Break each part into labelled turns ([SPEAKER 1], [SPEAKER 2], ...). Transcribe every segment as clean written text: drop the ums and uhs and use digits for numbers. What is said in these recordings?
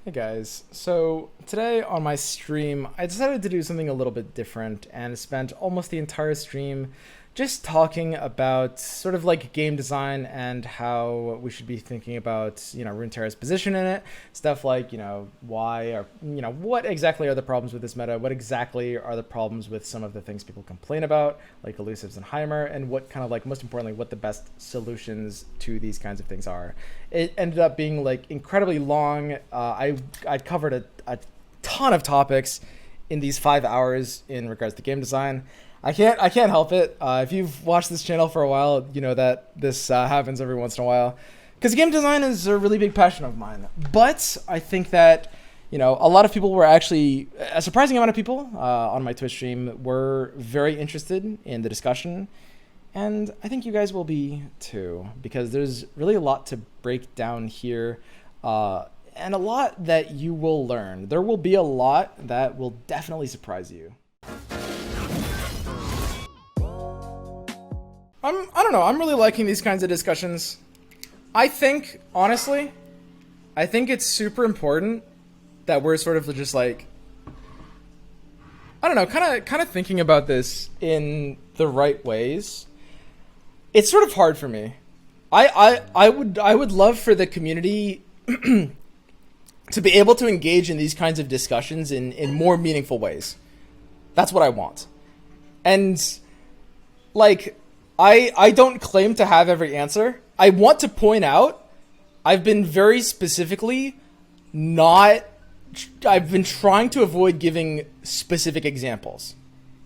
[SPEAKER 1] Hey guys, so today on my stream, I decided to do something a little bit different and spent almost the entire stream just talking about sort of like game design and how we should be thinking about, Runeterra's position in it. Stuff like, why or, what exactly are the problems with this meta? What exactly are the problems with some of the things people complain about, like elusives and Heimer, and what kind of like, most importantly, what the best solutions to these kinds of things are. It ended up being like incredibly long. I covered a ton of topics in these 5 hours in regards to game design. I can't help it. If you've watched this channel for a while, you know that this happens every once in a while. Because game design is a really big passion of mine. But I think that, a lot of people were actually, a surprising amount of people on my Twitch stream were very interested in the discussion. And I think you guys will be too, because there's really a lot to break down here. And a lot that you will learn. There will be a lot that will definitely surprise you. I don't know, I'm really liking these kinds of discussions. I think, honestly, it's super important that we're sort of just like, I don't know, kind of thinking about this in the right ways. It's sort of hard for me. I would love for the community to be able to engage in these kinds of discussions in more meaningful ways. That's what I want. And like, I don't claim to have every answer. I want to point out, I've been very specifically I've been trying to avoid giving specific examples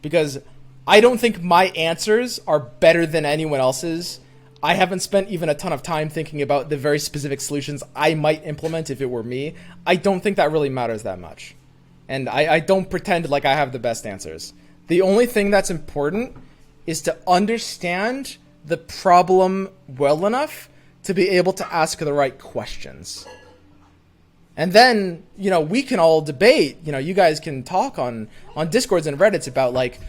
[SPEAKER 1] because I don't think my answers are better than anyone else's. I haven't spent even a ton of time thinking about the very specific solutions I might implement if it were me. I don't think that really matters that much. And I don't pretend like I have the best answers. The only thing that's important is to understand the problem well enough to be able to ask the right questions. And then, we can all debate, you guys can talk on Discords and Reddits about like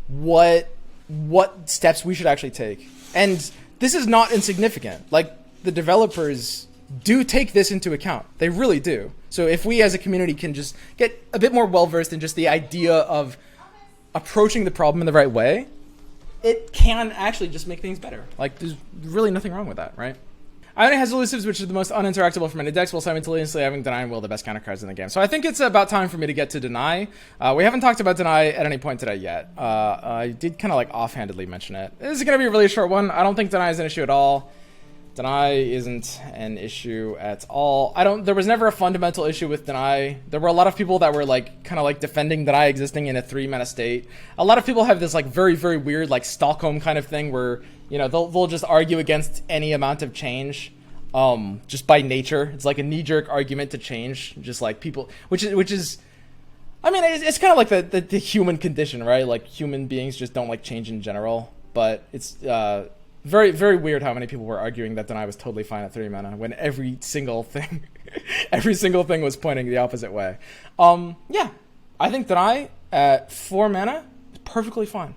[SPEAKER 1] what steps we should actually take. And this is not insignificant. Like, the developers do take this into account. They really do. So if we as a community can just get a bit more well-versed in just the idea of approaching the problem in the right way, it can actually just make things better. Like, there's really nothing wrong with that, right? Ione has elusives, which is the most uninteractable from any decks, while simultaneously having Deny and Will the best counter cards in the game. So I think it's about time for me to get to Deny. We haven't talked about Deny at any point today yet. I did kind of like offhandedly mention it. This is going to be a really short one. I don't think Deny is an issue at all. Deny isn't an issue at all. There was never a fundamental issue with Deny. There were a lot of people that were like kind of like defending Deny existing in a 3-mana state. A lot of people have this like very, very weird like Stockholm kind of thing where, they'll just argue against any amount of change. Just by nature. It's like a knee-jerk argument to change. Just like people, which is I mean, it's kind of like the human condition, right? Like, human beings just don't like change in general. But it's very, very weird how many people were arguing that Deny was totally fine at 3 mana when every single thing was pointing the opposite way. Yeah, I think Deny at 4 mana is perfectly fine.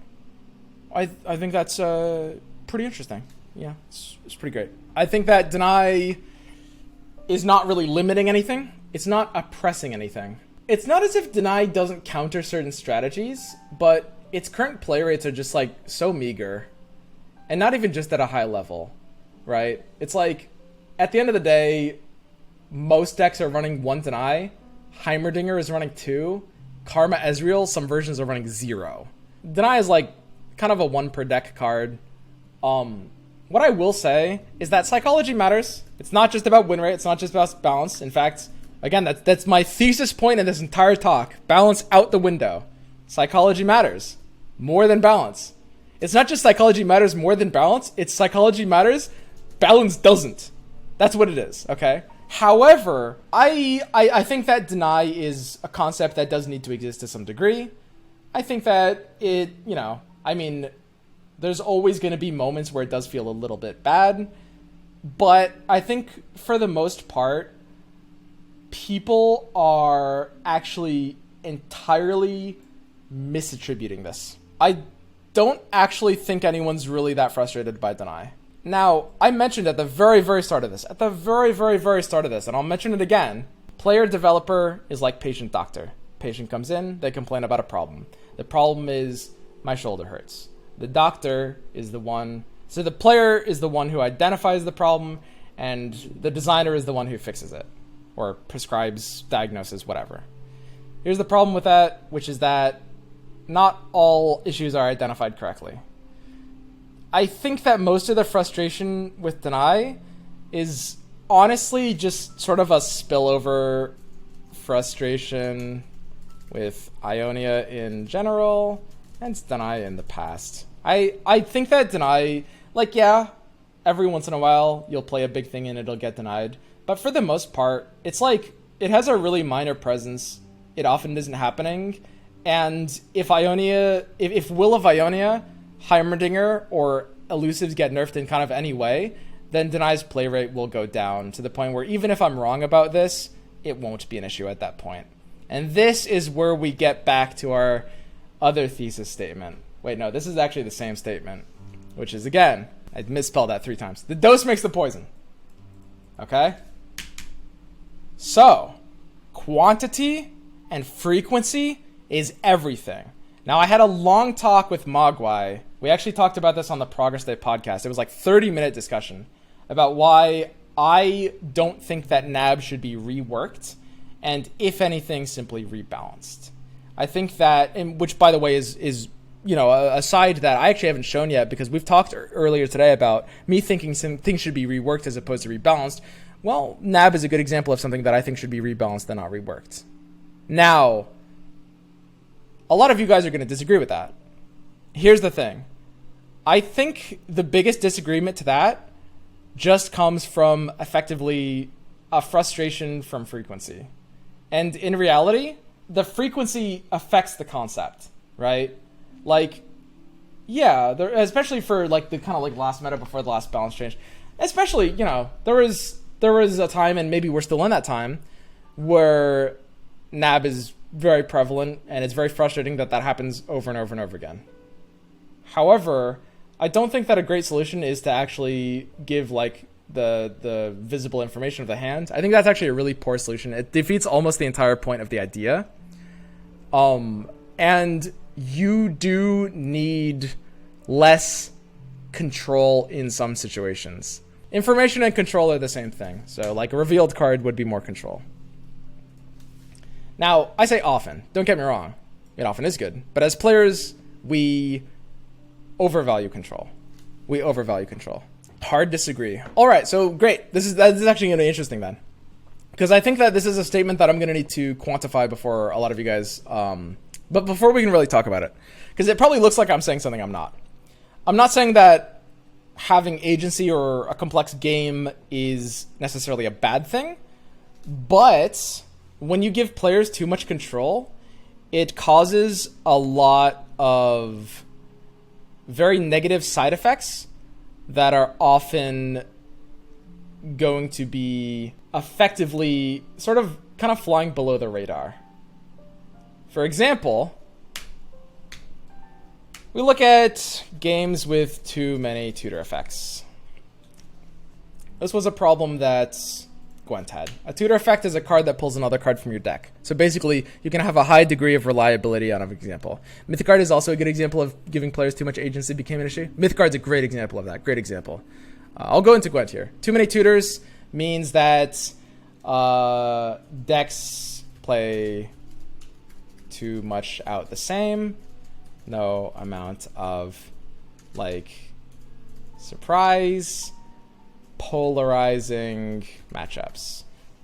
[SPEAKER 1] I think that's pretty interesting. Yeah, it's pretty great. I think that Deny is not really limiting anything. It's not oppressing anything. It's not as if Deny doesn't counter certain strategies, but its current play rates are just like so meager. And not even just at a high level, right? It's like, at the end of the day, most decks are running 1 Deny, Heimerdinger is running 2, Karma Ezreal, some versions are running 0. Deny is like kind of a 1 per deck card. What I will say is that psychology matters. It's not just about win rate, it's not just about balance. In fact, again, that's my thesis point in this entire talk. Balance out the window. Psychology matters more than balance. It's not just psychology matters more than balance, it's psychology matters, balance doesn't. That's what it is, okay? However, I think that Deny is a concept that does need to exist to some degree. I think that it, I mean, there's always going to be moments where it does feel a little bit bad, but I think for the most part, people are actually entirely misattributing this. I don't actually think anyone's really that frustrated by Deny. Now, I mentioned at the very, very start of this, and I'll mention it again, player developer is like patient doctor. Patient comes in, they complain about a problem. The problem is my shoulder hurts. The doctor is the one, so the player is the one who identifies the problem, and the designer is the one who fixes it or prescribes, diagnoses, whatever. Here's the problem with that, which is that not all issues are identified correctly. I think that most of the frustration with Deny is honestly just sort of a spillover frustration with Ionia in general and Deny in the past. I think that Deny, like, yeah, every once in a while you'll play a big thing and it'll get denied. But for the most part, it's like it has a really minor presence. It often isn't happening. And if Ionia, if Will of Ionia, Heimerdinger, or Elusives get nerfed in kind of any way, then Deny's play rate will go down to the point where even if I'm wrong about this, it won't be an issue at that point. And this is where we get back to our other thesis statement. Wait, no, this is actually the same statement, which is, again, I misspelled that 3 times. The dose makes the poison. Okay? So, quantity and frequency is everything. Now, I had a long talk with Mogwai. We actually talked about this on the Progress Day podcast. It was like 30-minute discussion about why I don't think that NAB should be reworked and, if anything, simply rebalanced. I think that, and which, by the way, is you know, a side that I actually haven't shown yet, because we've talked earlier today about me thinking some things should be reworked as opposed to rebalanced. Well, NAB is a good example of something that I think should be rebalanced and not reworked. Now, a lot of you guys are going to disagree with that. Here's the thing. I think the biggest disagreement to that just comes from effectively a frustration from frequency. And in reality, the frequency affects the concept, right? Like, yeah, there, especially for like the kind of like last meta before the last balance change, especially, you know, there was a time, and maybe we're still in that time, where NAB is very prevalent, and it's very frustrating that that happens over and over and over again. However, I don't think that a great solution is to actually give like the visible information of the hand. I think that's actually a really poor solution. It defeats almost the entire point of the idea. And you do need less control in some situations. Information and control are the same thing. So like a revealed card would be more control. Now, I say often, don't get me wrong. It often is good. But as players, we overvalue control. We overvalue control. Hard disagree. All right, so great. This is actually going to be interesting then. Because I think that this is a statement that I'm going to need to quantify before a lot of you guys... but before we can really talk about it. Because it probably looks like I'm saying something I'm not. I'm not saying that having agency or a complex game is necessarily a bad thing. But when you give players too much control, it causes a lot of very negative side effects that are often going to be effectively sort of kind of flying below the radar. For example, we look at games with too many tutor effects. This was a problem that Gwent had. A tutor effect is a card that pulls another card from your deck. So basically, you can have a high degree of reliability on an example. Mythgard is also a good example of giving players too much agency became an issue. Mythgard's a great example of that. Great example. I'll go into Gwent here. Too many tutors means that decks play too much out the same. No amount of, like, surprise, polarizing matchups.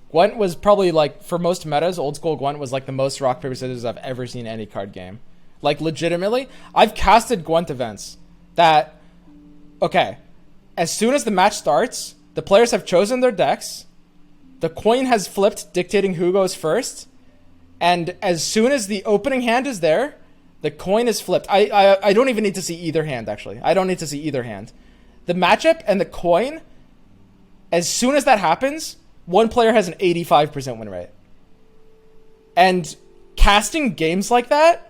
[SPEAKER 1] Gwent was probably, like, for most metas, old school Gwent was like the most rock, paper, scissors I've ever seen in any card game. Like, legitimately, I've casted Gwent events that, okay, as soon as the match starts, the players have chosen their decks, the coin has flipped, dictating who goes first, and as soon as the opening hand is there, the coin is flipped. I don't even need to see either hand, actually. I don't need to see either hand. The matchup and the coin, as soon as that happens, one player has an 85% win rate. And casting games like that,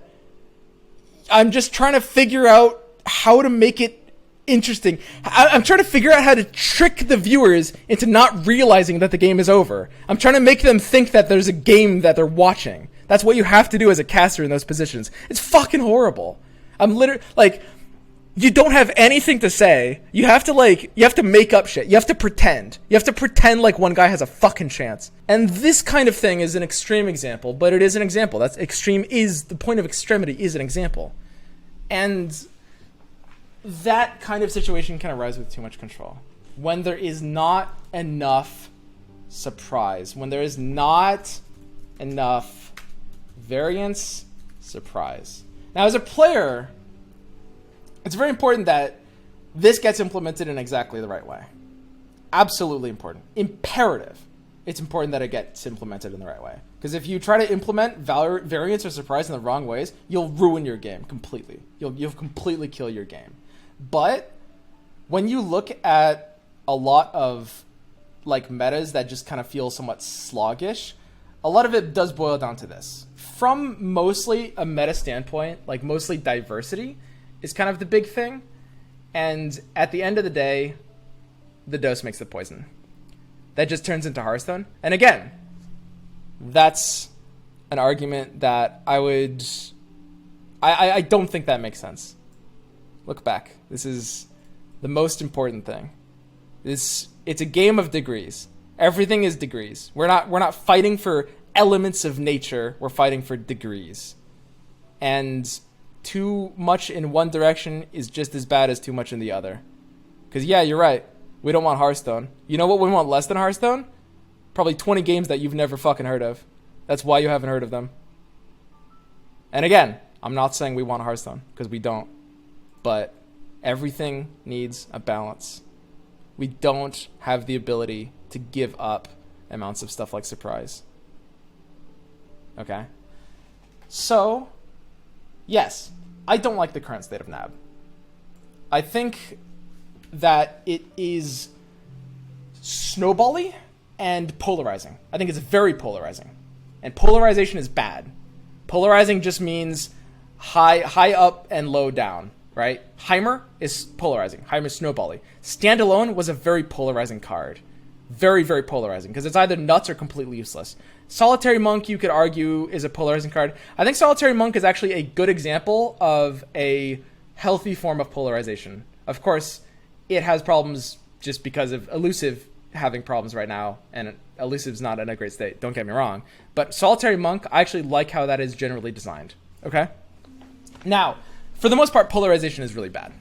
[SPEAKER 1] I'm just trying to figure out how to make it interesting. I'm trying to figure out how to trick the viewers into not realizing that the game is over. I'm trying to make them think that there's a game that they're watching. That's what you have to do as a caster in those positions. It's fucking horrible. I'm literally like, you don't have anything to say. You have to make up shit. You have to pretend. You have to pretend like one guy has a fucking chance. And this kind of thing is an extreme example, but it is an example. That's extreme is the point of extremity is an example. And that kind of situation can arise with too much control. When there is not enough surprise, when there is not enough variance, surprise. Now, as a player, it's very important that this gets implemented in exactly the right way. Absolutely important. Imperative. It's important that it gets implemented in the right way. Because if you try to implement variance or surprise in the wrong ways, you'll ruin your game completely. You'll completely kill your game. But when you look at a lot of like metas that just kind of feel somewhat sluggish, a lot of it does boil down to this. From mostly a meta standpoint, like mostly diversity is kind of the big thing. And at the end of the day, the dose makes the poison. That just turns into Hearthstone. And again, that's an argument that I don't think that makes sense. Look back. This is the most important thing. It's a game of degrees. Everything is degrees. We're not fighting for elements of nature. We're fighting for degrees. And too much in one direction is just as bad as too much in the other. Because yeah, you're right. We don't want Hearthstone. You know what we want less than Hearthstone? Probably 20 games that you've never fucking heard of. That's why you haven't heard of them. And again, I'm not saying we want Hearthstone, because we don't. But everything needs a balance. We don't have the ability to give up amounts of stuff like surprise. Okay? So, yes, I don't like the current state of NAB. I think that it is snowbally and polarizing. I think it's very polarizing. And polarization is bad. Polarizing just means high up and low down, right? Heimer is polarizing. Heimer is snowbally. Standalone was a very polarizing card. Very, very polarizing, because it's either nuts or completely useless. Solitary Monk, you could argue, is a polarizing card. I think Solitary Monk is actually a good example of a healthy form of polarization. Of course, it has problems just because of Elusive having problems right now, and Elusive's not in a great state, don't get me wrong. But Solitary Monk, I actually like how that is generally designed. Okay? Now, for the most part, polarization is really bad.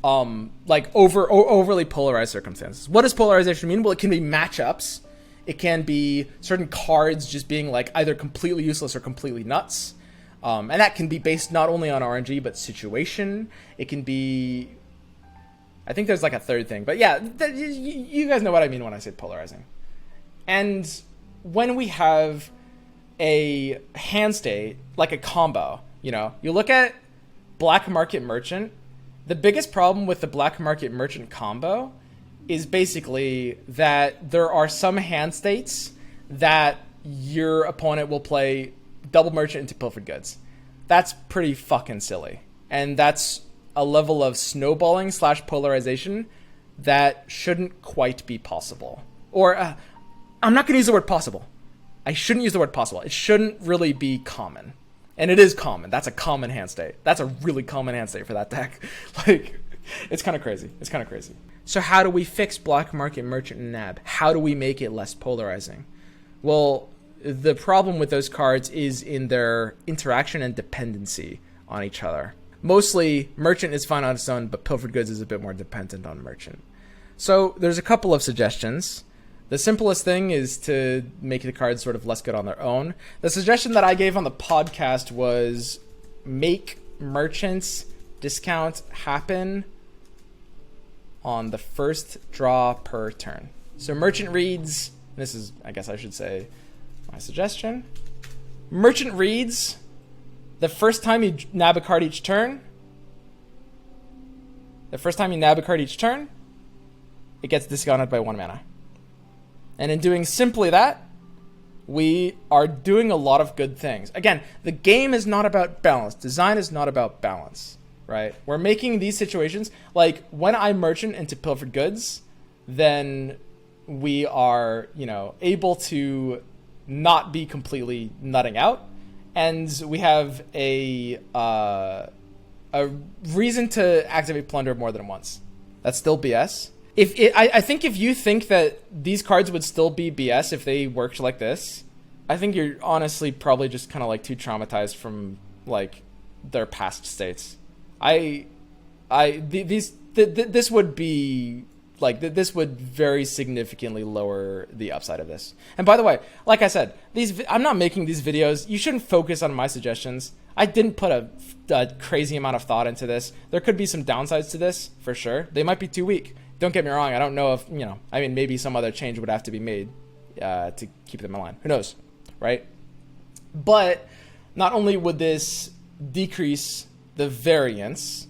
[SPEAKER 1] Like overly polarized circumstances. What does polarization mean? Well, it can be matchups. It can be certain cards just being like either completely useless or completely nuts. And that can be based not only on RNG, but situation. It can be... I think there's like a third thing. But yeah, you guys know what I mean when I say polarizing. And when we have a hand state, like a combo, you know, you look at Black Market Merchant. The biggest problem with the Black Market Merchant combo is basically that there are some hand states that your opponent will play double merchant into pilfered goods. That's pretty fucking silly. And that's a level of snowballing / polarization that shouldn't quite be possible. Or, I'm not going to use the word possible. I shouldn't use the word possible. It shouldn't really be common. And it is common. That's a common hand state. That's a really common hand state for that deck. Like, it's kind of crazy. It's kind of crazy. So how do we fix Black Market Merchant and NAB? How do we make it less polarizing? Well, the problem with those cards is in their interaction and dependency on each other. Mostly, Merchant is fine on its own, but Pilfered Goods is a bit more dependent on Merchant. So there's a couple of suggestions. The simplest thing is to make the cards sort of less good on their own. The suggestion that I gave on the podcast was make Merchant's discount happen on the first draw per turn. So Merchant reads, this is, I guess I should say, my suggestion. Merchant reads the first time you nab a card each turn. The first time you nab a card each turn, it gets discounted by 1 mana. And in doing simply that, we are doing a lot of good things. Again, the game is not about balance. Design is not about balance. right? We're making these situations, like when I merchant into pilfered goods, then we are, you know, able to not be completely nutting out, and we have a reason to activate plunder more than once. That's still BS. I think if you think that these cards would still be BS if they worked like this, I think you're honestly probably just kind of like too traumatized from like their past states. This would be like this would very significantly lower the upside of this. And by the way, like I said, I'm not making these videos. You shouldn't focus on my suggestions. I didn't put a crazy amount of thought into this. There could be some downsides to this for sure. They might be too weak. Don't get me wrong. I don't know if, you know, I mean, maybe some other change would have to be made to keep them in line. Who knows, right? But not only would this decrease the variance,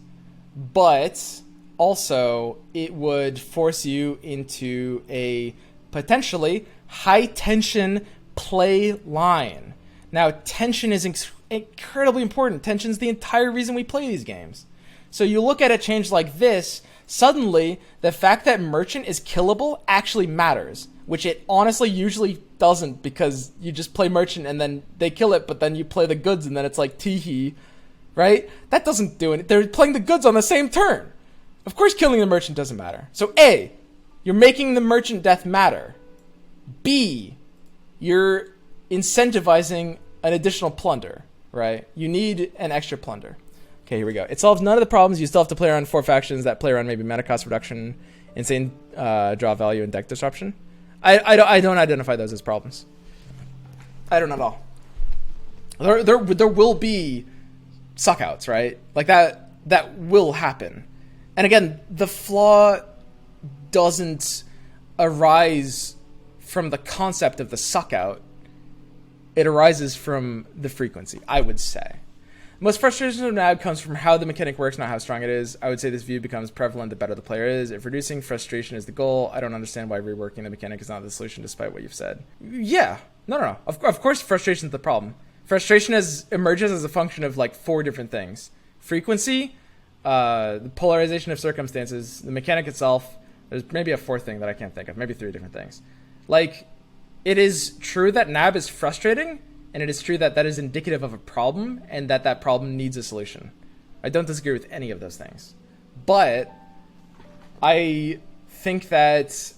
[SPEAKER 1] but also it would force you into a potentially high tension play line. Now, tension is incredibly important. Tension is the entire reason we play these games. So you look at a change like this, suddenly the fact that merchant is killable actually matters, which it honestly usually doesn't, because you just play merchant and then they kill it, but then you play the goods and then it's like teehee, right? That doesn't do it. They're playing the goods on the same turn. Of course killing the merchant doesn't matter. So A, you're making the merchant death matter. B, you're incentivizing an additional plunder, right? You need an extra plunder. Okay, here we go. It solves none of the problems. You still have to play around 4 factions that play around maybe mana cost reduction, insane draw value, and deck disruption. I don't identify those as problems. I don't at all. There will be suckouts, right? Like that will happen. And again, the flaw doesn't arise from the concept of the suckout. It arises from the frequency, I would say. Most frustration of NAB comes from how the mechanic works, not how strong it is. I would say this view becomes prevalent the better the player is. If reducing frustration is the goal, I don't understand why reworking the mechanic is not the solution, despite what you've said. Yeah, no. Of course frustration is the problem. Frustration emerges as a function of like 4 different things. Frequency, the polarization of circumstances, the mechanic itself. There's maybe a 4th thing that I can't think of. Maybe 3 different things. Like, it is true that NAB is frustrating, and it is true that that is indicative of a problem, and that problem needs a solution. I don't disagree with any of those things. But I think that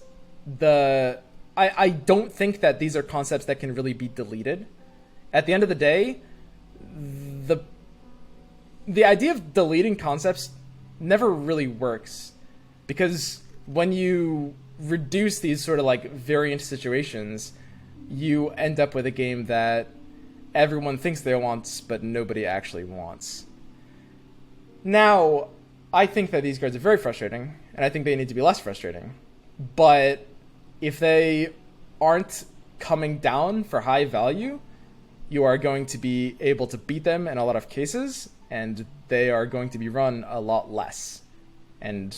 [SPEAKER 1] I don't think that these are concepts that can really be deleted. At the end of the day, the idea of deleting concepts never really works, because when you reduce these sort of like variant situations, you end up with a game that everyone thinks they want, but nobody actually wants. Now, I think that these cards are very frustrating, and I think they need to be less frustrating. But if they aren't coming down for high value, you are going to be able to beat them in a lot of cases, and they are going to be run a lot less. And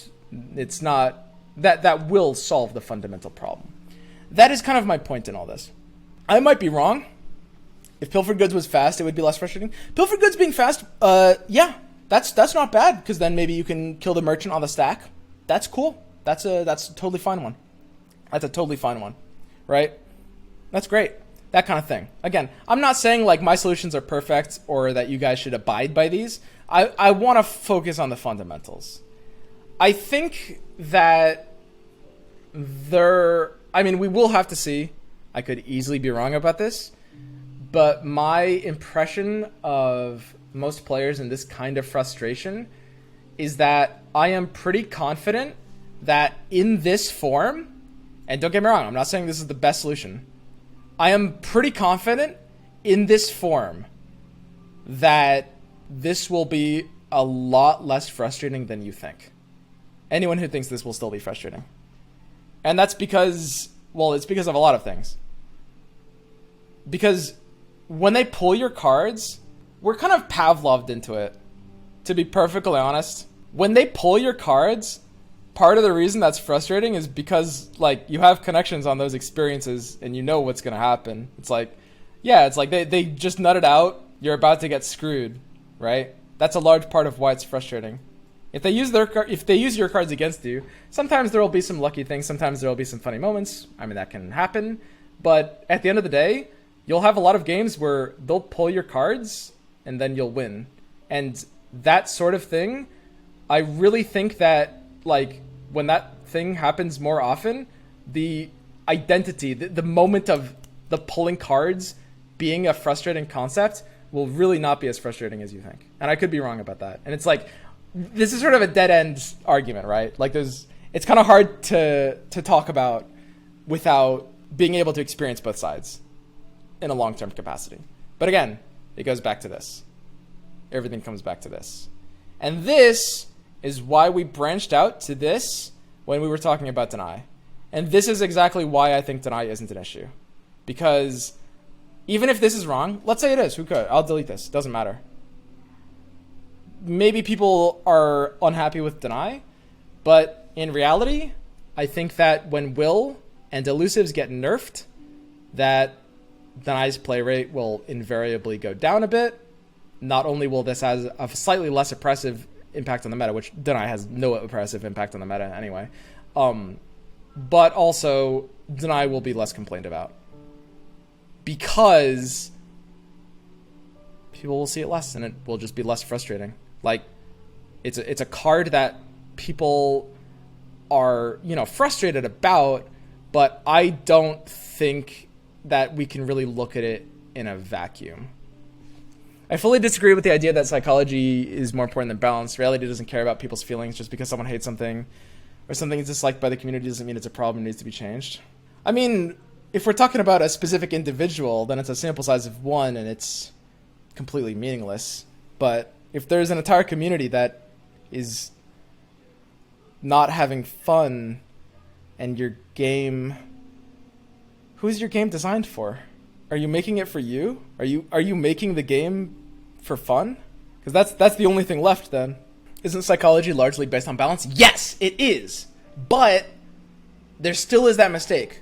[SPEAKER 1] it's not... That will solve the fundamental problem. That is kind of my point in all this. I might be wrong. If Pilfered Goods was fast, it would be less frustrating. Pilfered Goods being fast, yeah, that's not bad, because then maybe you can kill the merchant on the stack. That's cool. That's a totally fine one. That's a totally fine one, right? That's great. That kind of thing. Again, I'm not saying like my solutions are perfect or that you guys should abide by these. I want to focus on the fundamentals. I think that we will have to see. I could easily be wrong about this, but my impression of most players in this kind of frustration is that I am pretty confident that in this form, and don't get me wrong, I'm not saying this is the best solution. I am pretty confident in this form that this will be a lot less frustrating than you think. Anyone who thinks this will still be frustrating. And that's because, well, it's because of a lot of things. Because when they pull your cards, we're kind of Pavloved into it, to be perfectly honest. When they pull your cards, part of the reason that's frustrating is because, like, you have connections on those experiences and you know what's going to happen. It's like, yeah, it's like they just nutted out. You're about to get screwed, right? That's a large part of why it's frustrating. If they use your cards against you, sometimes there will be some lucky things. Sometimes there will be some funny moments. I mean, that can happen. But at the end of the day, you'll have a lot of games where they'll pull your cards and then you'll win. And that sort of thing, I really think that, like, when that thing happens more often, the identity, the moment of the pulling cards being a frustrating concept will really not be as frustrating as you think. And I could be wrong about that. And it's like, this is sort of a dead end argument, right? Like, it's kind of hard to talk about without being able to experience both sides in a long-term capacity. But again, it goes back to this. Everything comes back to this. And this is why we branched out to this when we were talking about deny. And this is exactly why I think deny isn't an issue. Because even if this is wrong, let's say it is, who could? I'll delete this, doesn't matter. Maybe people are unhappy with deny, but in reality, I think that when will and elusives get nerfed, that deny's play rate will invariably go down a bit. Not only will this have a slightly less oppressive impact on the meta, which deny has no oppressive impact on the meta anyway, but also deny will be less complained about because people will see it less and it will just be less frustrating. Like, it's a card that people are, frustrated about, but I don't think that we can really look at it in a vacuum. I fully disagree with the idea that psychology is more important than balance. Reality doesn't care about people's feelings. Just because someone hates something or something is disliked by the community doesn't mean it's a problem, it needs to be changed. I mean, if we're talking about a specific individual, then it's a sample size of one and it's completely meaningless. But if there's an entire community that is not having fun and your game... Who's your game designed for? Are you making it for you? Are you making the game for fun? Because that's the only thing left then. Isn't psychology largely based on balance? Yes, it is. But there still is that mistake.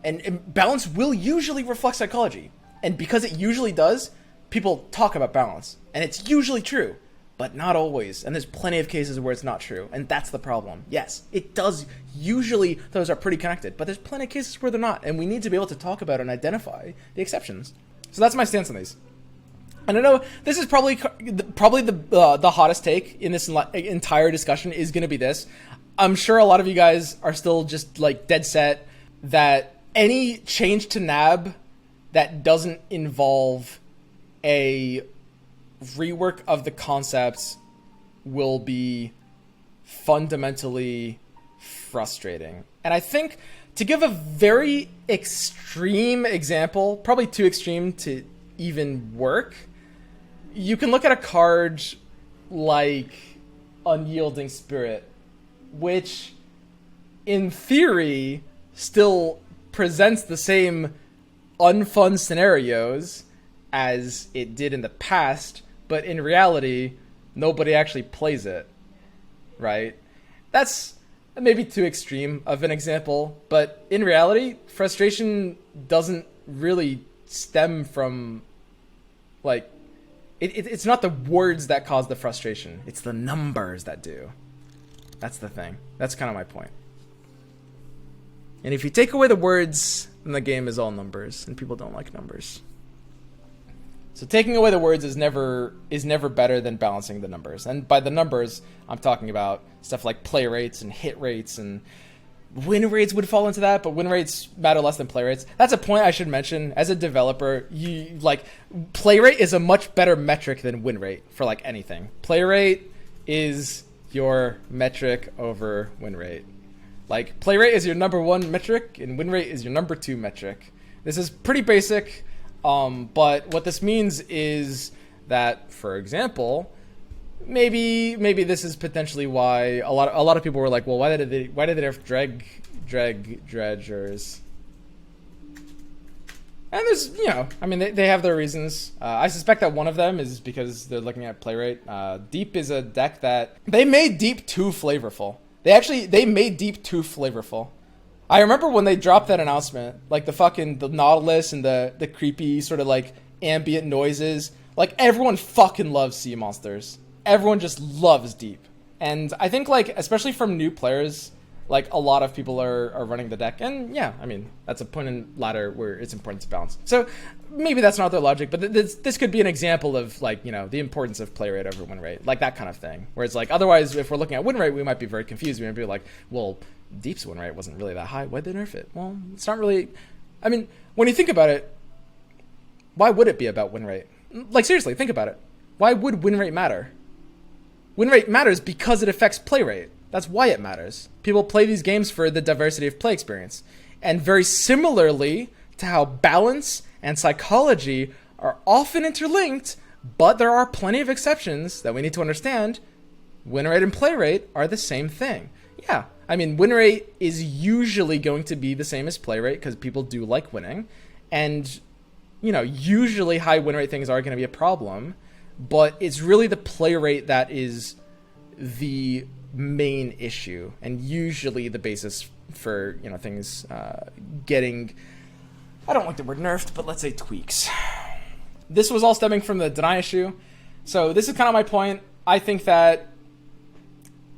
[SPEAKER 1] And balance will usually reflect psychology. And because it usually does, people talk about balance. And it's usually true, but not always. And there's plenty of cases where it's not true. And that's the problem. Yes, it does. Usually those are pretty connected, but there's plenty of cases where they're not. And we need to be able to talk about and identify the exceptions. So that's my stance on these. And I know this is probably the hottest take in this entire discussion is going to be this. I'm sure a lot of you guys are still just like dead set that any change to NAB that doesn't involve a rework of the concepts will be fundamentally frustrating. And I think to give a very extreme example, probably too extreme to even work, you can look at a card like Unyielding Spirit, which in theory still presents the same unfun scenarios as it did in the past, but in reality, nobody actually plays it, right? That's maybe too extreme of an example, but in reality, frustration doesn't really stem from, like, it's not the words that cause the frustration. It's the numbers that do. That's the thing. That's kind of my point. And if you take away the words, then the game is all numbers, and people don't like numbers. So taking away the words is never better than balancing the numbers. And by the numbers, I'm talking about stuff like play rates and hit rates, and win rates would fall into that, but win rates matter less than play rates. That's a point I should mention. As a developer, play rate is a much better metric than win rate for like anything. Play rate is your metric over win rate. Like, play rate is your number one metric and win rate is your number two metric. This is pretty basic. But what this means is that, for example, maybe this is potentially why a lot of people were like, well, why did they nerf dredgers? And there's, they have their reasons. I suspect that one of them is because they're looking at play rate. Deep is a deck that they made Deep too flavorful. They made Deep too flavorful. I remember when they dropped that announcement, like the Nautilus and the creepy sort of like ambient noises. Like, everyone fucking loves sea monsters. Everyone just loves deep. And I think, like, especially from new players, like, a lot of people are running the deck. And yeah, I mean, that's a point in ladder where it's important to balance. So maybe that's not their logic, but this could be an example of, like, you know, the importance of play rate over win rate, like that kind of thing. Where it's like, otherwise, if we're looking at win rate, we might be very confused. We might be like, well, deep's win rate wasn't really that high. Why'd they nerf it? Well, it's not really... I mean, when you think about it, why would it be about win rate? Like, seriously, think about it. Why would win rate matter? Win rate matters because it affects play rate. That's why it matters. People play these games for the diversity of play experience. And very similarly to how balance and psychology are often interlinked, but there are plenty of exceptions that we need to understand, win rate and play rate are the same thing. Yeah, I mean, win rate is usually going to be the same as play rate because people do like winning. And, you know, usually high win rate things are going to be a problem, but it's really the play rate that is the main issue and usually the basis for, you know, things getting, I don't like the word nerfed, but let's say tweaks. This was all stemming from the deny issue. So this is kind of my point. I think that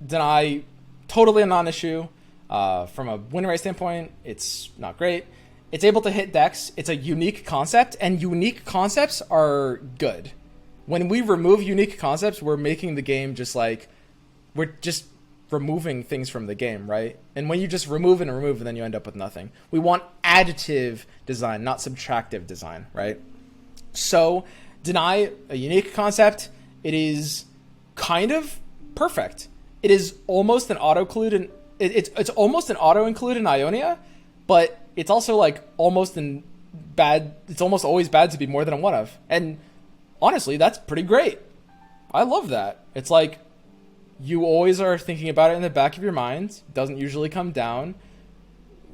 [SPEAKER 1] deny, totally a non-issue. From a win rate standpoint, it's not great. It's able to hit decks. It's a unique concept, and unique concepts are good. When we remove unique concepts, we're making the game just like, we're just removing things from the game, right? And when you just remove and remove, and then you end up with nothing. We want additive design, not subtractive design, right? So, deny a unique concept. It is kind of perfect. It is almost an auto-include in it's almost an auto-include in Ionia, but it's also like almost in bad. It's almost always bad to be more than a one of. And honestly, that's pretty great. I love that. It's like you always are thinking about it in the back of your mind. It doesn't usually come down.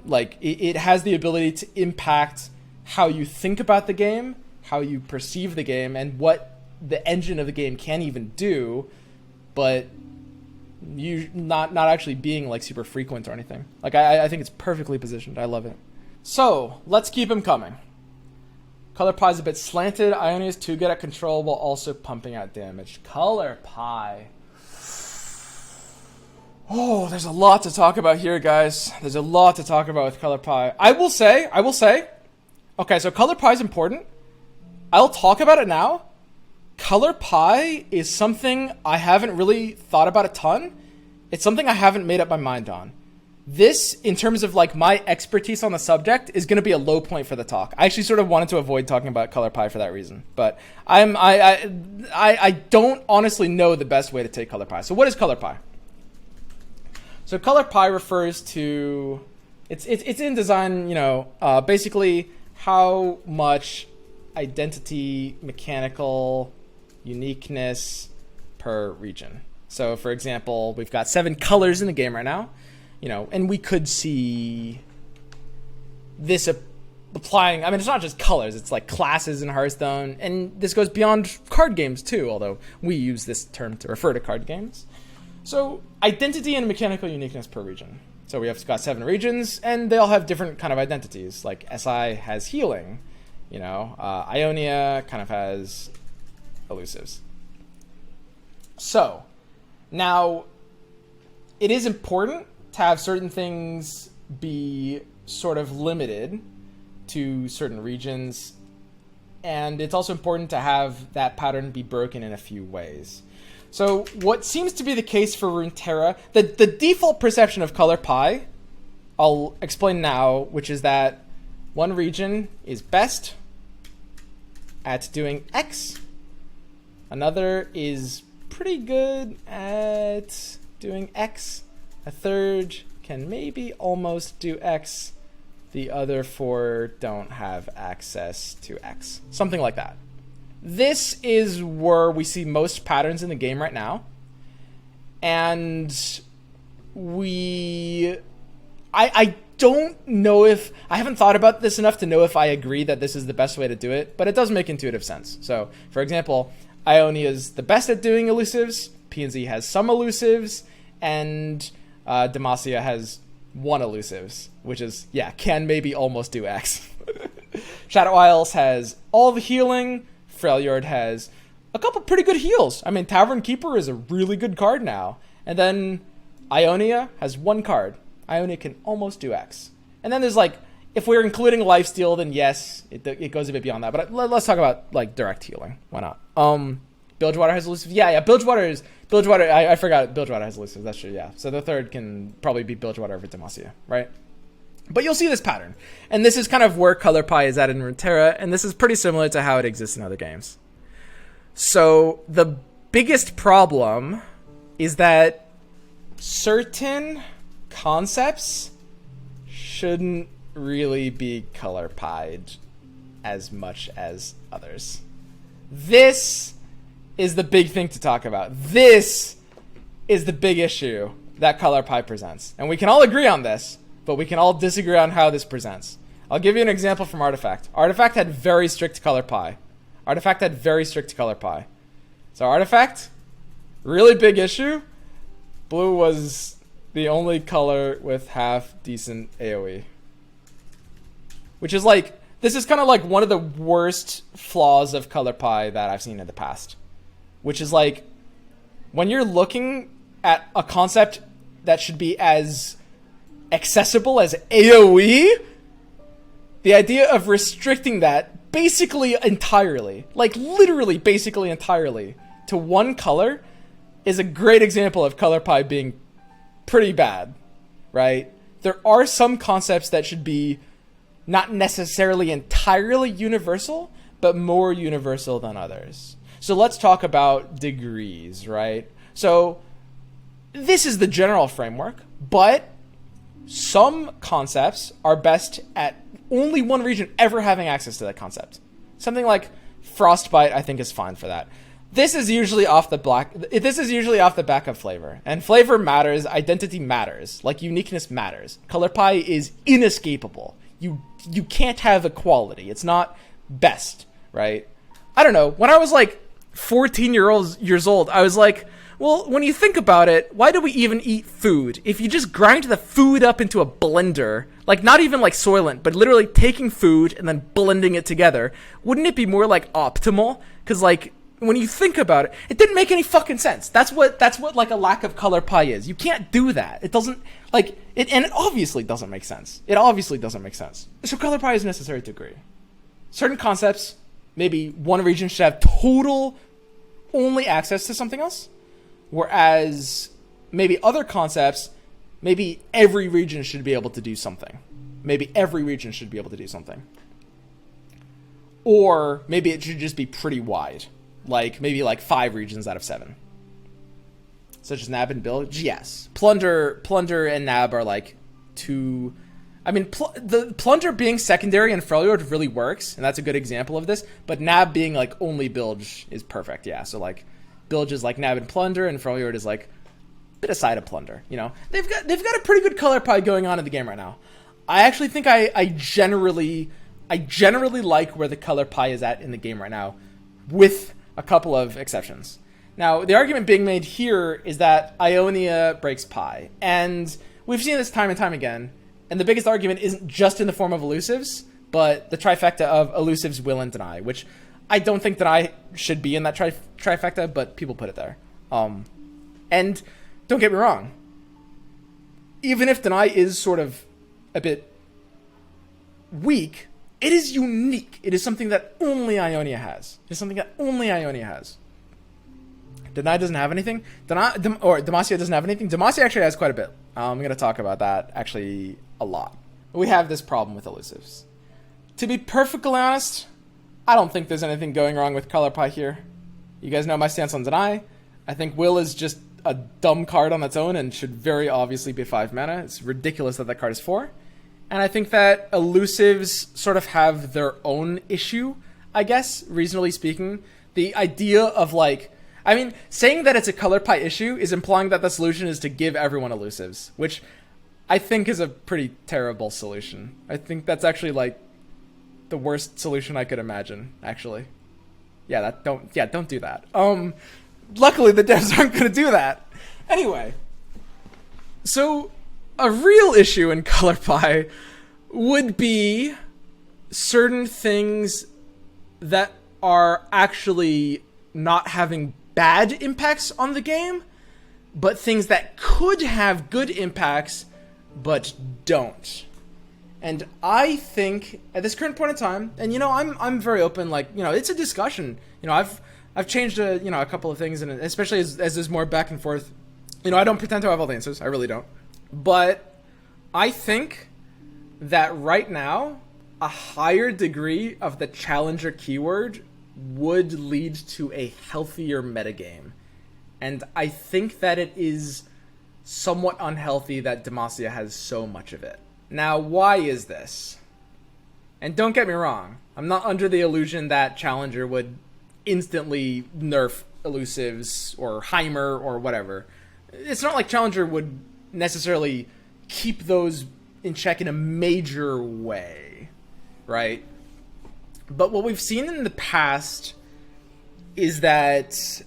[SPEAKER 1] Like it has the ability to impact how you think about the game, how you perceive the game, and what the engine of the game can even do, but you not actually being like super frequent or anything. Like I think it's perfectly positioned. I love it. So let's keep him coming. Color Pie's a bit slanted. Ionia is too good at control while also pumping out damage. Color Pie. Oh, there's a lot to talk about here, guys. There's a lot to talk about with Color Pie. I will say, okay, so Color Pie is important. I'll talk about it now. Color Pie is something I haven't really thought about a ton. It's something I haven't made up my mind on. This, in terms of like my expertise on the subject, is going to be a low point for the talk. I actually sort of wanted to avoid talking about Color Pie for that reason, but I don't honestly know the best way to take Color Pie. So what is Color Pie? So Color Pie refers to, it's in design, you know, basically how much identity, mechanical uniqueness per region. So for example, we've got 7 colors in the game right now, you know, and we could see this applying, I mean, it's not just colors, it's like classes in Hearthstone, and this goes beyond card games too, although we use this term to refer to card games. So identity and mechanical uniqueness per region. So we have got 7 regions, and they all have different kind of identities. Like SI has healing, you know, Ionia kind of has elusives. So now it is important to have certain things be sort of limited to certain regions, and it's also important to have that pattern be broken in a few ways. So what seems to be the case for Runeterra, the default perception of Color Pie, I'll explain now, which is that one region is best at doing X, another is pretty good at doing X, a third can maybe almost do X, the other 4 don't have access to X. Something like that. This is where we see most patterns in the game right now. And I don't know if, I haven't thought about this enough to know if I agree that this is the best way to do it, but it does make intuitive sense. So, for example, Ionia is the best at doing elusives, PNZ has some elusives, and Demacia has 1 elusives, which is, yeah, can maybe almost do X. Shadow Isles has all the healing, Freljord has a couple pretty good heals. I mean, Tavern Keeper is a really good card now. And then Ionia has one card. Ionia can almost do X. And then there's like, if we're including lifesteal, then yes, it goes a bit beyond that. But let's talk about like direct healing. Why not? Bilgewater has elusive. Yeah. Bilgewater. I forgot. Bilgewater has elusive. That's true. Yeah. So the third can probably be Bilgewater over Demacia, right? But you'll see this pattern, and this is kind of where Color Pie is at in Runeterra, and this is pretty similar to how it exists in other games. So the biggest problem is that certain concepts shouldn't really be color pied as much as others. This is the big thing to talk about. This is the big issue that Color Pie presents. And we can all agree on this, but we can all disagree on how this presents. I'll give you an example from Artifact. Artifact had very strict Color Pie. So Artifact, really big issue. Blue was the only color with half decent AoE. Which is like, this is kind of like one of the worst flaws of Color Pie that I've seen in the past. Which is like, when you're looking at a concept that should be as accessible as AoE, the idea of restricting that basically entirely, like literally basically entirely, to one color is a great example of Color Pie being pretty bad, right? There are some concepts that should be not necessarily entirely universal, but more universal than others. So let's talk about degrees, right? So this is the general framework, but some concepts are best at only one region ever having access to that concept. Something like Frostbite, I think, is fine for that. This is usually off the back of flavor, and flavor matters, identity matters, like uniqueness matters. Color Pie is inescapable. You can't have equality. It's not best, right? I don't know. When I was like 14 years old, I was like, well, when you think about it, why do we even eat food? If you just grind the food up into a blender, like not even like Soylent, but literally taking food and then blending it together, wouldn't it be more like optimal? Because like, when you think about it, it didn't make any fucking sense. That's what like a lack of Color Pie is. You can't do that. It doesn't, like, it obviously doesn't make sense. So Color Pie is necessary to agree. Certain concepts, maybe one region should have total only access to something else, whereas maybe other concepts, maybe every region should be able to do something. Or maybe it should just be pretty wide. Like, maybe like 5 regions out of 7. Such as Nab and Bilge? Yes. Plunder and Nab are like 2... I mean, the Plunder being secondary in Freljord really works, and that's a good example of this, but Nab being like only Bilge is perfect, yeah. So like, Bilge is like Nab and Plunder, and Freljord is like a bit aside of Plunder, you know? They've got a pretty good Color Pie going on in the game right now. I actually think I generally like where the Color Pie is at in the game right now, with a couple of exceptions. Now, the argument being made here is that Ionia breaks Pie, and we've seen this time and time again, and the biggest argument isn't just in the form of elusives, but the trifecta of elusives, will, and deny, which I don't think deny should be in that trifecta, but people put it there. And don't get me wrong, even if deny is sort of a bit weak, it is unique. It is something that only Ionia has. Deny doesn't have anything. Demacia doesn't have anything. Demacia actually has quite a bit. I'm going to talk about that actually a lot. We have this problem with elusives. To be perfectly honest, I don't think there's anything going wrong with Color Pie here. You guys know my stance on deny. I think will is just a dumb card on its own and should very obviously be 5 mana. It's ridiculous that card is 4. And I think that elusives sort of have their own issue, I guess, reasonably speaking. The idea of like, I mean, saying that it's a Color Pie issue is implying that the solution is to give everyone elusives, which I think is a pretty terrible solution. I think that's actually like the worst solution I could imagine, actually. Yeah, don't do that. Luckily the devs aren't going to do that. Anyway, so a real issue in Color Pie would be certain things that are actually not having bad impacts on the game, but things that could have good impacts but don't. And I think at this current point in time, and I'm very open, like, it's a discussion. I've changed a couple of things, and especially as there's more back and forth. I don't pretend to have all the answers. I really don't. But I think that right now, a higher degree of the challenger keyword would lead to a healthier metagame. And I think that it is somewhat unhealthy that Demacia has so much of it. Now, why is this? And don't get me wrong, I'm not under the illusion that challenger would instantly nerf elusives or Heimer or whatever. It's not like challenger would necessarily keep those in check in a major way, right? But what we've seen in the past is that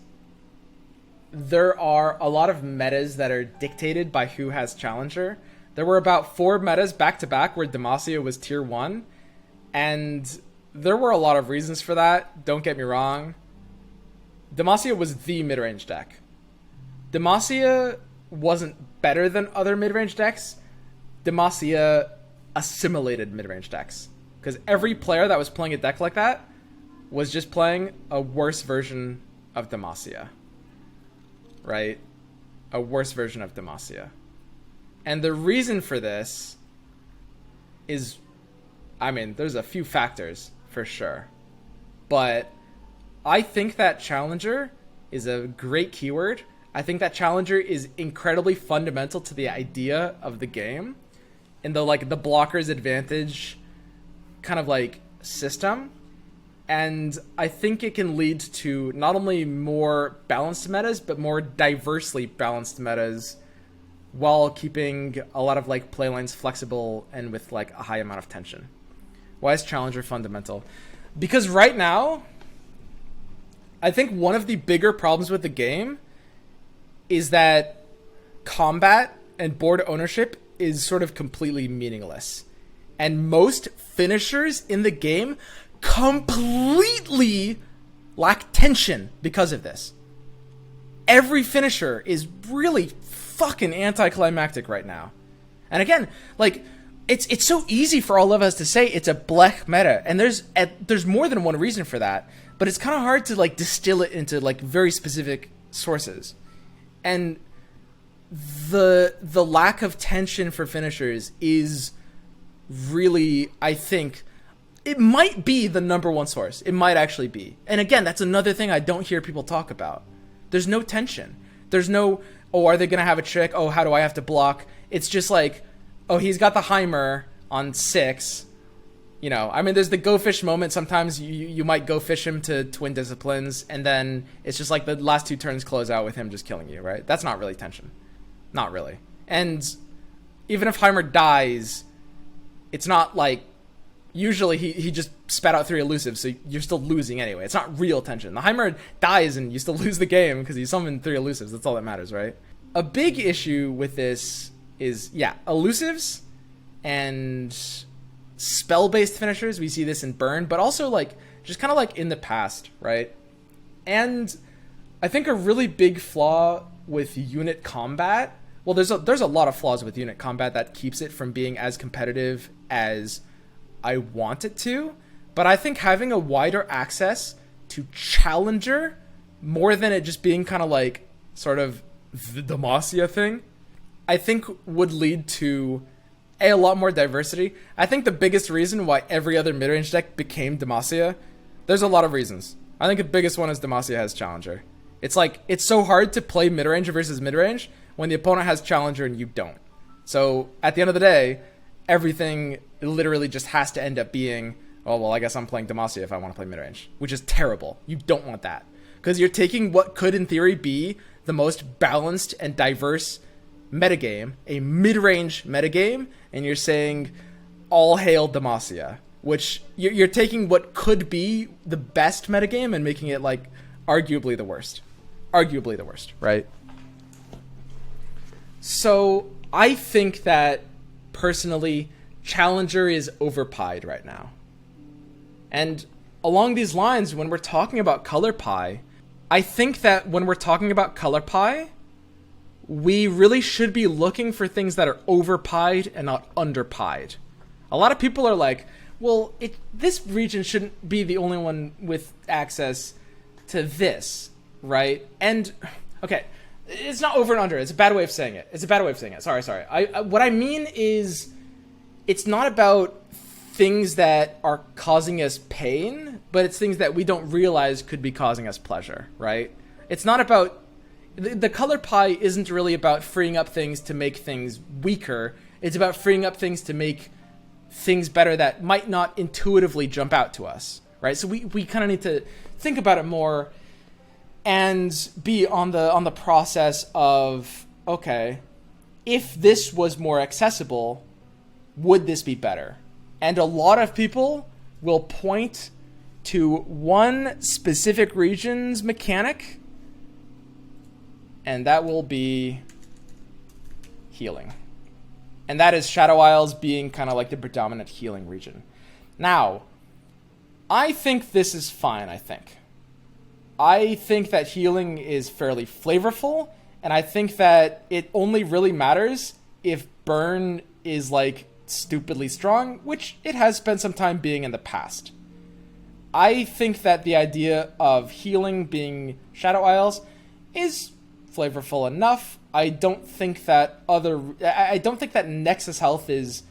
[SPEAKER 1] there are a lot of metas that are dictated by who has challenger. There were about 4 metas back-to-back where Demacia was tier 1, and there were a lot of reasons for that, don't get me wrong. Demacia was the mid-range deck. Demacia wasn't better than other mid-range decks. Demacia assimilated mid-range decks. Because every player that was playing a deck like that was just playing a worse version of Demacia. Right? A worse version of Demacia. And the reason for this is, there's a few factors for sure. But I think that challenger is a great keyword. I think that challenger is incredibly fundamental to the idea of the game. In the blocker's advantage kind of system. And I think it can lead to not only more balanced metas, but more diversely balanced metas while keeping a lot of playlines flexible and with a high amount of tension. Why is challenger fundamental? Because right now, I think one of the bigger problems with the game is that combat and board ownership is sort of completely meaningless. And most finishers in the game completely lack tension because of this. Every finisher is really fucking anticlimactic right now. And again, it's so easy for all of us to say it's a black meta, and there's more than one reason for that, but it's kind of hard to distill it into very specific sources. And the lack of tension for finishers is really, I think, it might be the number one source. It might actually be. And again, that's another thing I don't hear people talk about. There's no tension. There's no, are they going to have a trick? How do I have to block? It's just he's got the Heimer on 6. There's the go fish moment. Sometimes you might go fish him to twin disciplines, and then it's just the last 2 turns close out with him just killing you, right? That's not really tension. Not really. And even if Heimer dies, it's not usually he just spat out 3 elusives, so you're still losing anyway. It's not real tension. The Heimer dies and you still lose the game because he summoned 3 elusives. That's all that matters, right? A big issue with this is, elusives and spell-based finishers. We see this in Burn, but also just kind of in the past, right? And I think a really big flaw with unit combat, well, there's a lot of flaws with unit combat that keeps it from being as competitive as I want it to, but I think having a wider access to challenger, more than it just being kind of sort of the Demacia thing, I think would lead to a lot more diversity. I think the biggest reason why every other mid-range deck became Demacia, there's a lot of reasons. I think the biggest one is Demacia has challenger. It's it's so hard to play mid-range versus mid-range when the opponent has challenger and you don't. So at the end of the day, everything literally just has to end up being, I guess I'm playing Demacia if I want to play mid-range, which is terrible. You don't want that. Because you're taking what could in theory be the most balanced and diverse metagame, a mid-range metagame, and you're saying, all hail Demacia, which you're taking what could be the best metagame and making it arguably the worst. Arguably the worst, right? So I think that personally, challenger is overpied right now. And along these lines, when we're talking about color pie, I think that when we're talking about color pie, we really should be looking for things that are over-pied and not under-pied. A lot of people are like, well, this region shouldn't be the only one with access to this, right? And, okay, it's not over and under. It's a bad way of saying it. Sorry. What I mean is, it's not about things that are causing us pain, but it's things that we don't realize could be causing us pleasure, right? It's not about... The color pie isn't really about freeing up things to make things weaker. It's about freeing up things to make things better that might not intuitively jump out to us, right? So we kind of need to think about it more and be on the process of, okay, if this was more accessible, would this be better? And a lot of people will point to one specific region's mechanic, and that will be healing. And that is Shadow Isles being kind of like the predominant healing region. Now, I think this is fine, I think that healing is fairly flavorful, and I think that it only really matters if burn is like stupidly strong, which it has spent some time being in the past. I think that the idea of healing being Shadow Isles is flavorful enough. I don't think that Nexus Health is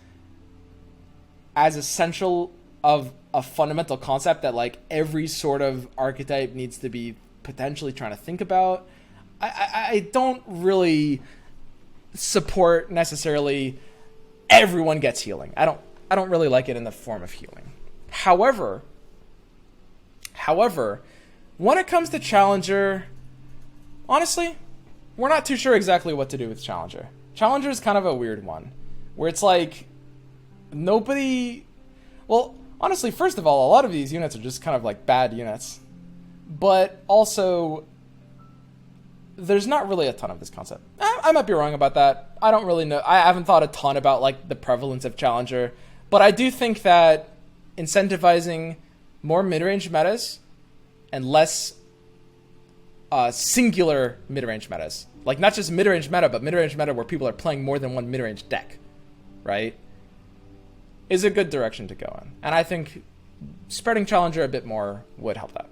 [SPEAKER 1] as essential of a fundamental concept that like every sort of archetype needs to be potentially trying to think about. I don't really support necessarily everyone gets healing. I don't really like it in the form of healing. However, when it comes to Challenger, honestly, we're not too sure exactly what to do with Challenger. Challenger is kind of a weird one, where it's like nobody... Well, honestly, first of all, a lot of these units are just kind of like bad units. But also, there's not really a ton of this concept. I might be wrong about that. I don't really know. I haven't thought a ton about like the prevalence of Challenger. But I do think that incentivizing more mid-range metas and less singular mid-range metas, like not just mid-range meta, but mid-range meta where people are playing more than one mid-range deck, right, is a good direction to go in. And I think spreading Challenger a bit more would help that,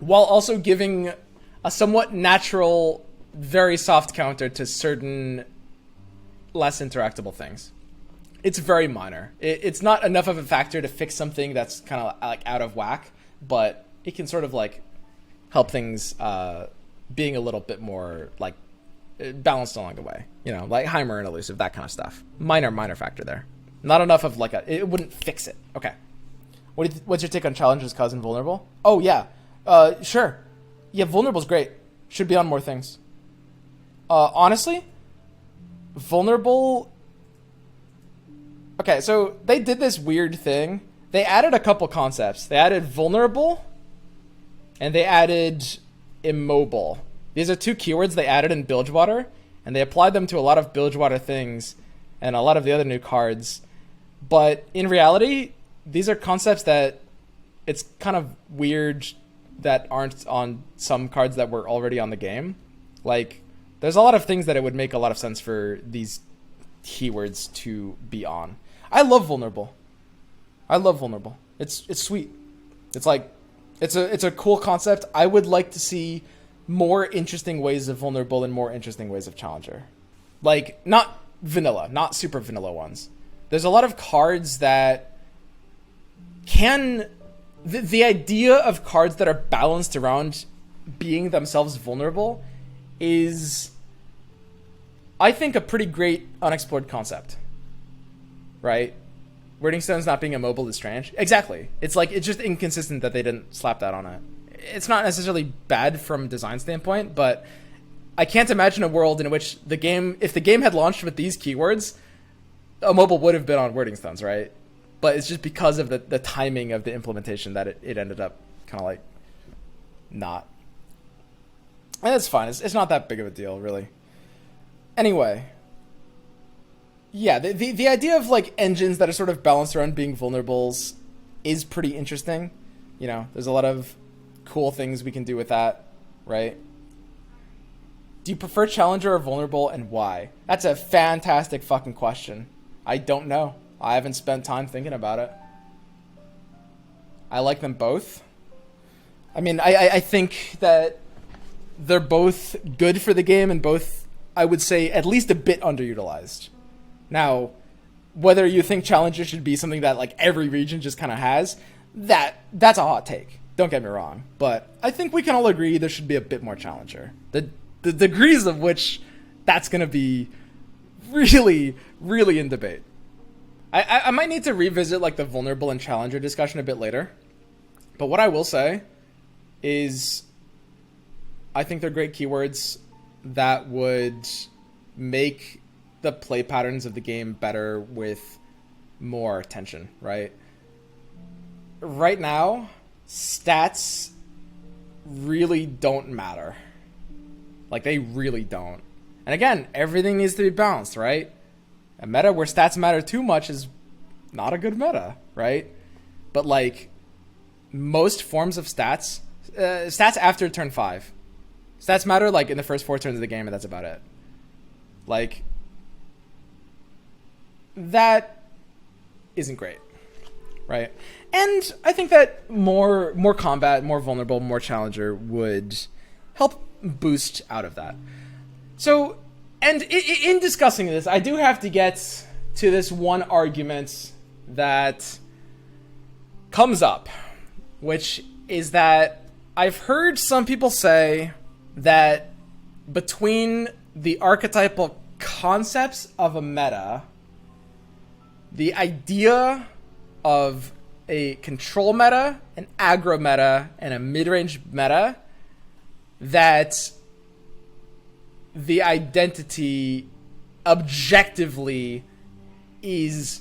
[SPEAKER 1] while also giving a somewhat natural, very soft counter to certain less interactable things. It's very minor. It's not enough of a factor to fix something that's kind of like out of whack, but it can sort of like help things being a little bit more like balanced along the way. You know, like Heimer and elusive, that kind of stuff. Minor factor there. Not enough of like it wouldn't fix it. Okay. What's your take on Challenger's cousin Vulnerable? Oh yeah, sure. Yeah, Vulnerable's great. Should be on more things. Honestly, Vulnerable... Okay, so they did this weird thing. They added a couple concepts. They added Vulnerable, and they added Immobile. These are two keywords they added in Bilgewater, and they applied them to a lot of Bilgewater things and a lot of the other new cards. But in reality, these are concepts that it's kind of weird that aren't on some cards that were already on the game. Like, there's a lot of things that it would make a lot of sense for these keywords to be on. I love Vulnerable. It's sweet. It's like, it's a cool concept. I would like to see more interesting ways of Vulnerable and more interesting ways of Challenger. Like, not vanilla, not super vanilla ones. There's a lot of cards that can... The idea of cards that are balanced around being themselves vulnerable is, I think, a pretty great unexplored concept. Right? Wording Stones not being immobile is strange. Exactly. It's like, it's just inconsistent that they didn't slap that on it. It's not necessarily bad from design standpoint, but I can't imagine a world in which the game, if the game had launched with these keywords, immobile would have been on Wording Stones, right? But it's just because of the timing of the implementation that it ended up kind of like not. And it's fine. It's not that big of a deal, really. Anyway. Yeah, the idea of like engines that are sort of balanced around being vulnerables is pretty interesting. You know, there's a lot of cool things we can do with that, right? Do you prefer Challenger or Vulnerable, and why? That's a fantastic fucking question. I don't know. I haven't spent time thinking about it. I like them both. I mean, I think that they're both good for the game, and both, I would say, at least a bit underutilized. Now, whether you think Challenger should be something that like every region just kind of has, that's a hot take. Don't get me wrong, but I think we can all agree there should be a bit more Challenger. The degrees of which that's going to be really, really in debate. I might need to revisit like the Vulnerable and Challenger discussion a bit later, but what I will say is I think they're great keywords that would make the play patterns of the game better with more attention, right? Right now, stats really don't matter. Like, they really don't. And again, everything needs to be balanced, right? A meta where stats matter too much is not a good meta, right? But like, most forms of stats, stats after turn 5. Stats matter like in the first 4 turns of the game, and that's about it. Like, that isn't great, right? And I think that more combat, more vulnerable, more Challenger would help boost out of that. So, and in discussing this, I do have to get to this one argument that comes up, which is that I've heard some people say that between the archetypal concepts of a meta, the idea of a control meta, an aggro meta, and a mid-range meta, that the identity objectively is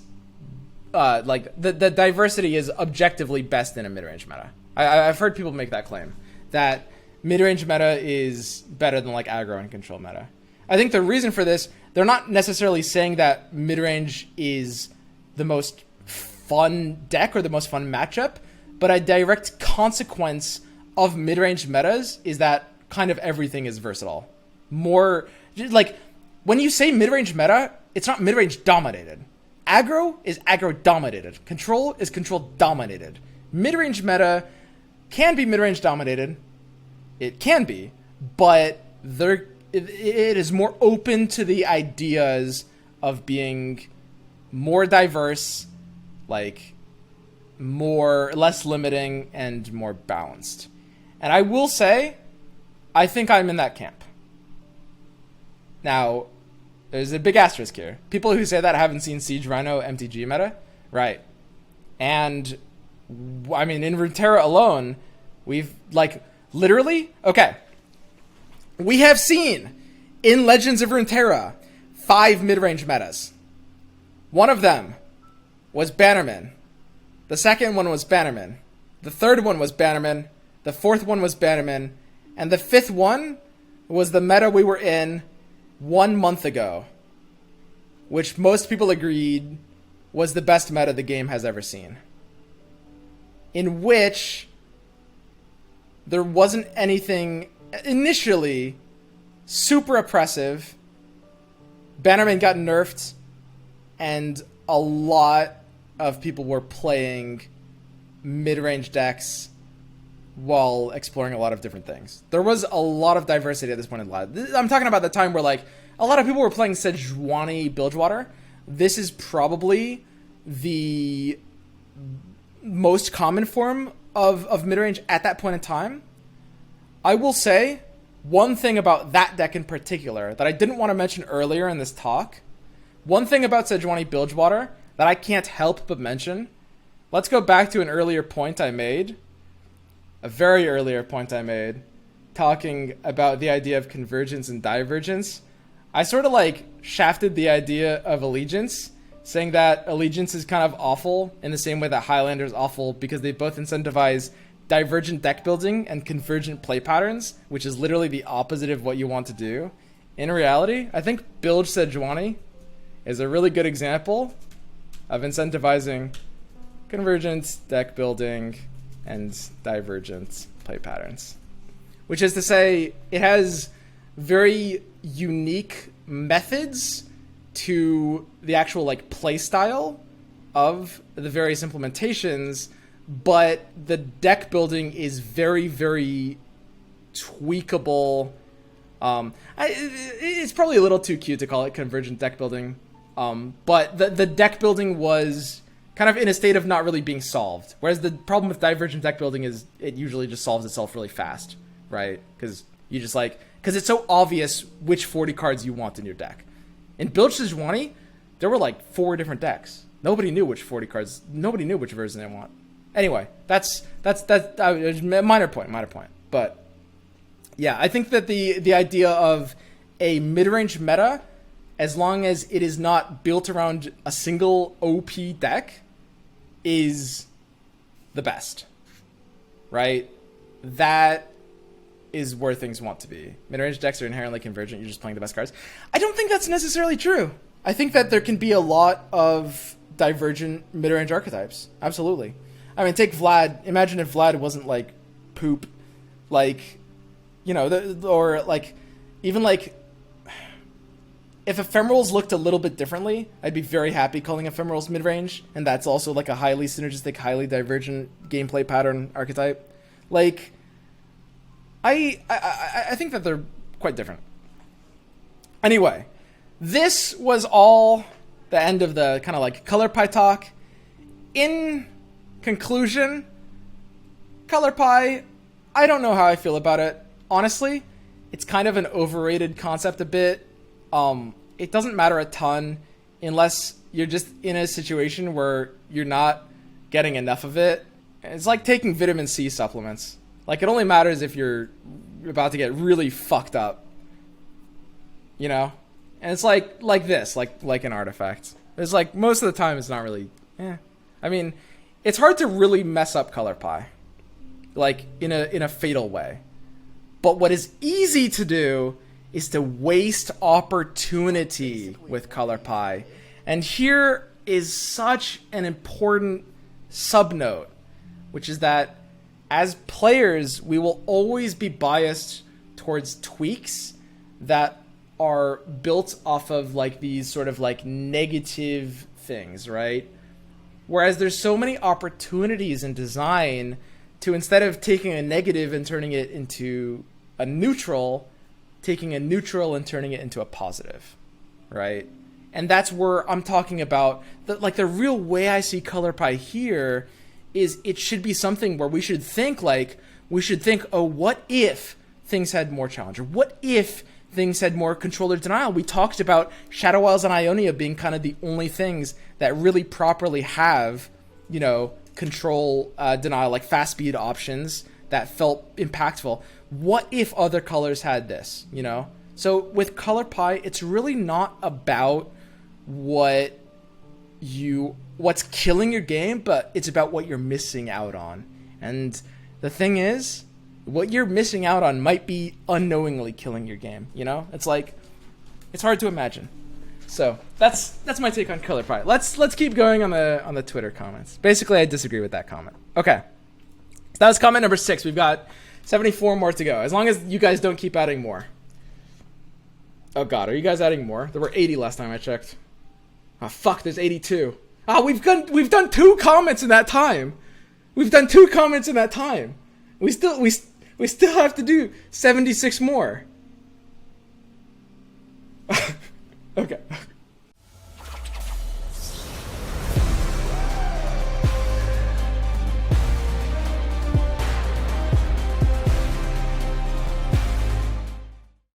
[SPEAKER 1] like the diversity is objectively best in a mid-range meta. I've heard people make that claim, that mid-range meta is better than like aggro and control meta. I think the reason for this, they're not necessarily saying that mid-range is the most fun deck or the most fun matchup, but a direct consequence of mid-range metas is that kind of everything is versatile. More, like, when you say mid-range meta, it's not mid-range dominated. Aggro is aggro dominated. Control is control dominated. Mid-range meta can be mid-range dominated. It can be, but it is more open to the ideas of being more diverse, like less limiting and more balanced. And I will say, I think I'm in that camp. Now, there's a big asterisk here. People who say that haven't seen Siege Rhino MTG meta, right? And I mean, in Runeterra alone, we've like literally, okay, we have seen in Legends of Runeterra 5 mid-range metas. One of them was Bannerman. The second one was Bannerman. The third one was Bannerman. The fourth one was Bannerman. And the fifth one was the meta we were in 1 month ago, which most people agreed was the best meta the game has ever seen. In which there wasn't anything initially super oppressive. Bannerman got nerfed, and a lot of people were playing mid-range decks while exploring a lot of different things. There was a lot of diversity at this point in live. I'm talking about the time where like a lot of people were playing Sejuani Bilgewater. This is probably the most common form of mid-range at that point in time. I will say one thing about that deck in particular that I didn't want to mention earlier in this talk. One thing about Sejuani Bilgewater that I can't help but mention. Let's go back to an earlier point I made. A very earlier point I made, talking about the idea of convergence and divergence. I sort of like shafted the idea of allegiance, saying that allegiance is kind of awful in the same way that Highlander is awful because they both incentivize divergent deck building and convergent play patterns, which is literally the opposite of what you want to do. In reality, I think Bilge Sejuani is a really good example of incentivizing convergent deck building and divergent play patterns. Which is to say, it has very unique methods to the actual like play style of the various implementations, but the deck building is very, very tweakable. It's probably a little too cute to call it convergent deck building, but the deck building was kind of in a state of not really being solved. Whereas the problem with divergent deck building is it usually just solves itself really fast, right? Because you just like, because it's so obvious which 40 cards you want in your deck. In Build Sejuani, there were like 4 different decks. Nobody knew which 40 cards. Nobody knew which version they want. Anyway, that's minor point. But yeah, I think that the idea of a mid-range meta, as long as it is not built around a single OP deck, is the best, right? That is where things want to be. Mid-range decks are inherently convergent. You're just playing the best cards. I don't think that's necessarily true. I think that there can be a lot of divergent mid-range archetypes. Absolutely. I mean, take Vlad. Imagine if Vlad wasn't like poop, like, you know, or like even like if Ephemerals looked a little bit differently, I'd be very happy calling Ephemerals mid-range, and that's also like a highly synergistic, highly divergent gameplay pattern archetype. Like, I think that they're quite different. Anyway, this was all the end of the kind of like color pie talk. In conclusion, color pie, I don't know how I feel about it. Honestly, it's kind of an overrated concept a bit. It doesn't matter a ton unless you're just in a situation where you're not getting enough of it. It's like taking vitamin C supplements. Like, it only matters if you're about to get really fucked up, you know? And it's like this, like an artifact. It's like, most of the time it's not really, I mean, it's hard to really mess up color pie, like in a fatal way. But what is easy to do is to waste opportunity with color pie. And here is such an important subnote, which is that as players, we will always be biased towards tweaks that are built off of like these sort of like negative things, right? Whereas there's so many opportunities in design to, instead of taking a negative and turning it into a neutral, taking a neutral and turning it into a positive, right? And that's where I'm talking about the real way I see color pie here is it should be something where we should think, oh, what if things had more challenge? Or what if things had more controller denial? We talked about Shadow Isles and Ionia being kind of the only things that really properly have, you know, control denial, like fast speed options that felt impactful. What if other colors had this, you know? So with color pie, it's really not about what's killing your game, but it's about what you're missing out on. And the thing is, what you're missing out on might be unknowingly killing your game, you know? It's like, it's hard to imagine. So that's my take on color pie. Let's keep going on the Twitter comments. Basically, I disagree with that comment. Okay. So that was comment number 6. We've got 74 more to go. As long as you guys don't keep adding more. Oh god, are you guys adding more? There were 80 last time I checked. Oh fuck, there's 82. Ah, we've done 2 comments in that time. We still have to do 76 more. Okay.